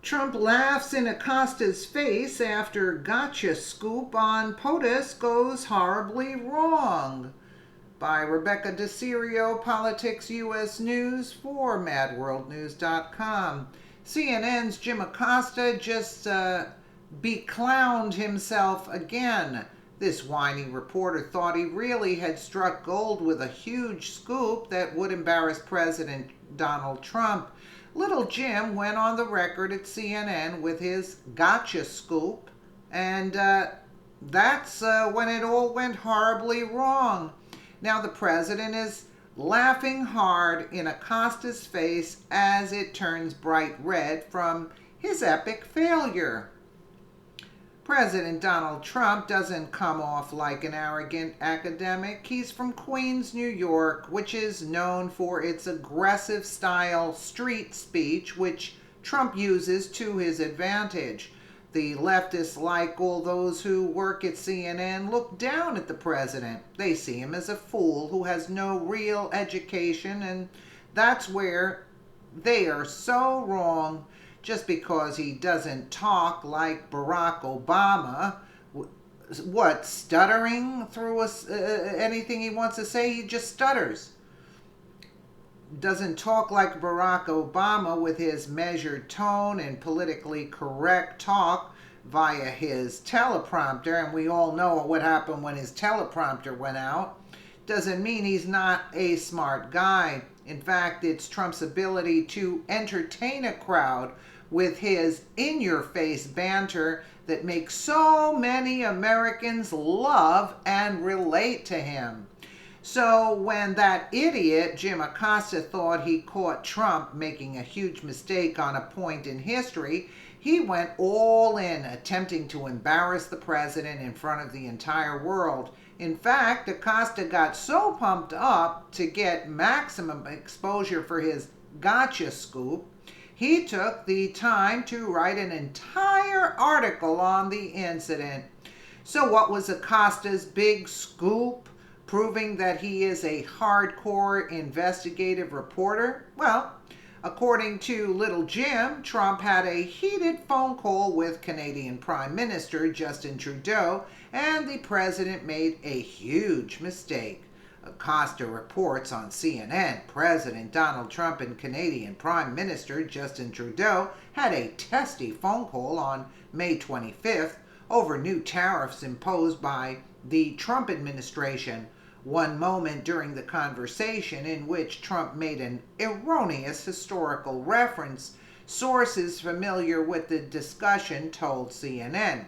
Trump laughs in Acosta'S face after gotcha scoop on Potus goes horribly wrong. By Rebecca DeCirio, Politics U.S. News for MadWorldNews.com. CNN's Jim Acosta just beclowned himself again. This whiny reporter thought he really had struck gold with a huge scoop that would embarrass President Donald Trump. Little Jim went on the record at CNN with his gotcha scoop, and that's when it all went horribly wrong. Now the president is laughing hard in Acosta'S face as it turns bright red from his epic failure. President Donald Trump doesn't come off like an arrogant academic. He's from Queens, New York, which is known for its aggressive style street speech, which Trump uses to his advantage. The leftists, like all those who work at CNN, look down at the president. They see him as a fool who has no real education, and that's where they are so wrong. Just because he doesn't talk like Barack Obama, what, stuttering through anything he wants to say, he just stutters. Doesn't talk like Barack Obama with his measured tone and politically correct talk via his teleprompter, and we all know what happened when his teleprompter went out. Doesn't mean he's not a smart guy. In fact, it's Trump's ability to entertain a crowd with his in-your-face banter that makes so many Americans love and relate to him. So when that idiot, Jim Acosta, thought he caught Trump making a huge mistake on a point in history, he went all in, attempting to embarrass the president in front of the entire world. In fact, Acosta got so pumped up to get maximum exposure for his gotcha scoop, he took the time to write an entire article on the incident. So what was Acosta's big scoop, proving that he is a hardcore investigative reporter? Well, according to Little Jim, Trump had a heated phone call with Canadian Prime Minister Justin Trudeau, and the president made a huge mistake. Acosta reports on CNN, President Donald Trump and Canadian Prime Minister Justin Trudeau had a testy phone call on May 25th over new tariffs imposed by the Trump administration. One moment during the conversation in which Trump made an erroneous historical reference, sources familiar with the discussion told CNN.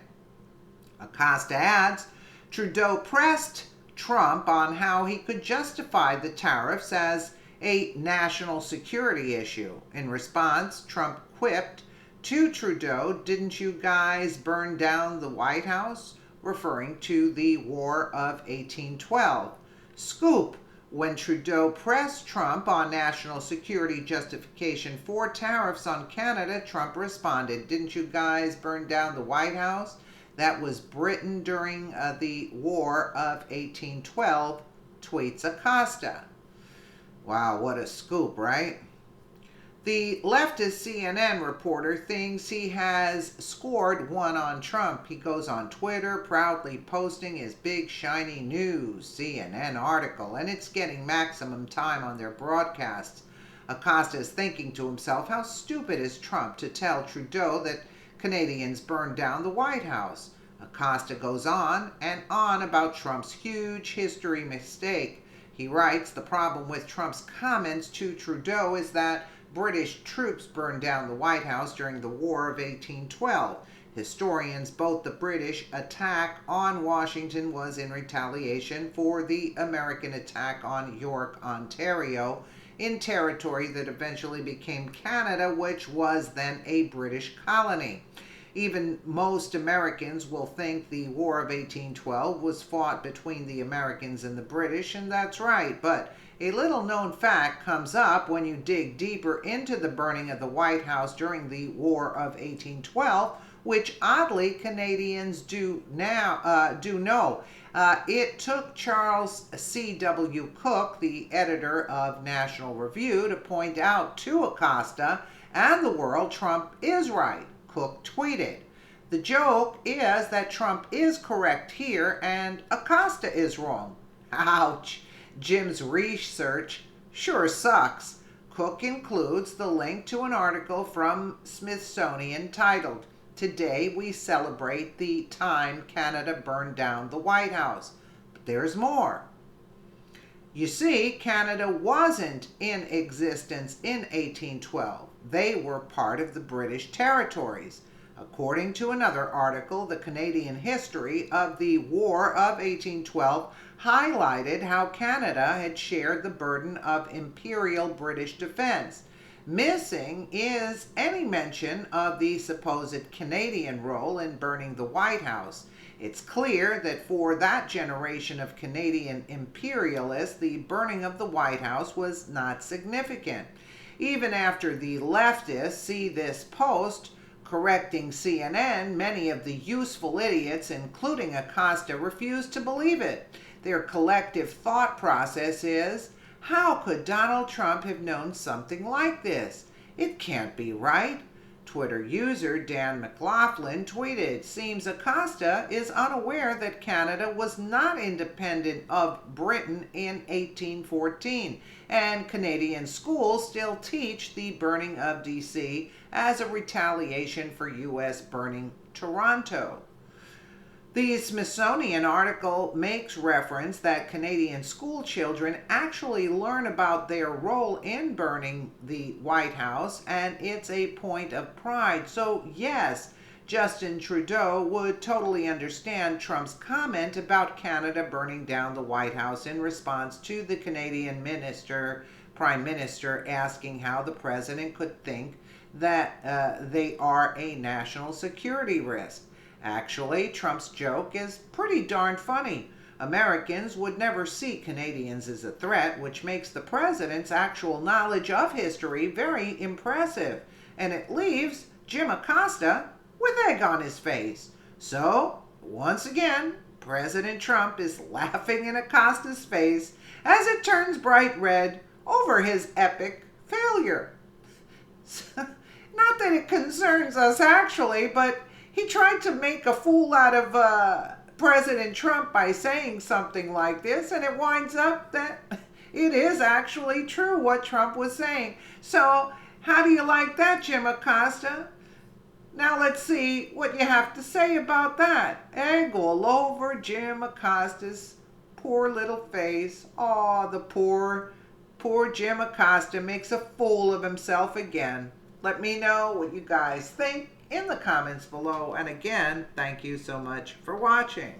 Acosta adds, Trudeau pressed Trump on how he could justify the tariffs as a national security issue. In response, Trump quipped to Trudeau, "Didn't you guys burn down the White House?" referring to the War of 1812. Scoop: when Trudeau pressed Trump on national security justification for tariffs on Canada, Trump responded, "Didn't you guys burn down the White House?" That was Britain during the War of 1812, tweets Acosta. Wow, what a scoop, right? The leftist CNN reporter thinks he has scored one on Trump. He goes on Twitter proudly posting his big shiny new CNN article, and it's getting maximum time on their broadcasts. Acosta is thinking to himself, how stupid is Trump to tell Trudeau that Canadians burned down the White House? Acosta goes on and on about Trump's huge history mistake. He writes, the problem with Trump's comments to Trudeau is that British troops burned down the White House during the War of 1812. Historians, both the British attack on Washington was in retaliation for the American attack on York, Ontario, in territory that eventually became Canada, which was then a British colony. Even most Americans will think the War of 1812 was fought between the Americans and the British, and that's right, but a little known fact comes up when you dig deeper into the burning of the White House during the War of 1812, which oddly Canadians do know. It took Charles C.W. Cook, the editor of National Review, to point out to Acosta and the world Trump is right, Cook tweeted. The joke is that Trump is correct here and Acosta is wrong. Ouch! Jim's research sure sucks. Cook includes the link to an article from Smithsonian titled, "Today We Celebrate the Time Canada Burned Down the White House." But there's more. You see, Canada wasn't in existence in 1812. They were part of the British territories. According to another article, the Canadian history of the War of 1812 highlighted how Canada had shared the burden of Imperial British defense. Missing is any mention of the supposed Canadian role in burning the White House. It's clear that for that generation of Canadian imperialists, the burning of the White House was not significant. Even after the leftists see this post correcting CNN, many of the useful idiots, including Acosta, refuse to believe it. Their collective thought process is, how could Donald Trump have known something like this? It can't be right. Twitter user Dan McLaughlin tweeted, "Seems Acosta is unaware that Canada was not independent of Britain in 1814, and Canadian schools still teach the burning of D.C. as a retaliation for U.S. burning Toronto." The Smithsonian article makes reference that Canadian school children actually learn about their role in burning the White House, and it's a point of pride. So yes, Justin Trudeau would totally understand Trump's comment about Canada burning down the White House in response to the Canadian Prime Minister asking how the president could think that they are a national security risk. Actually, Trump's joke is pretty darn funny. Americans would never see Canadians as a threat, which makes the president's actual knowledge of history very impressive. And it leaves Jim Acosta with egg on his face. So, once again, President Trump is laughing in Acosta's face as it turns bright red over his epic failure. Not that it concerns us actually, but he tried to make a fool out of President Trump by saying something like this, and it winds up that it is actually true what Trump was saying. So, how do you like that, Jim Acosta? Now let's see what you have to say about that. Egg all over Jim Acosta's poor little face. Aw, the poor Jim Acosta makes a fool of himself again. Let me know what you guys think in the comments below. And again, thank you so much for watching.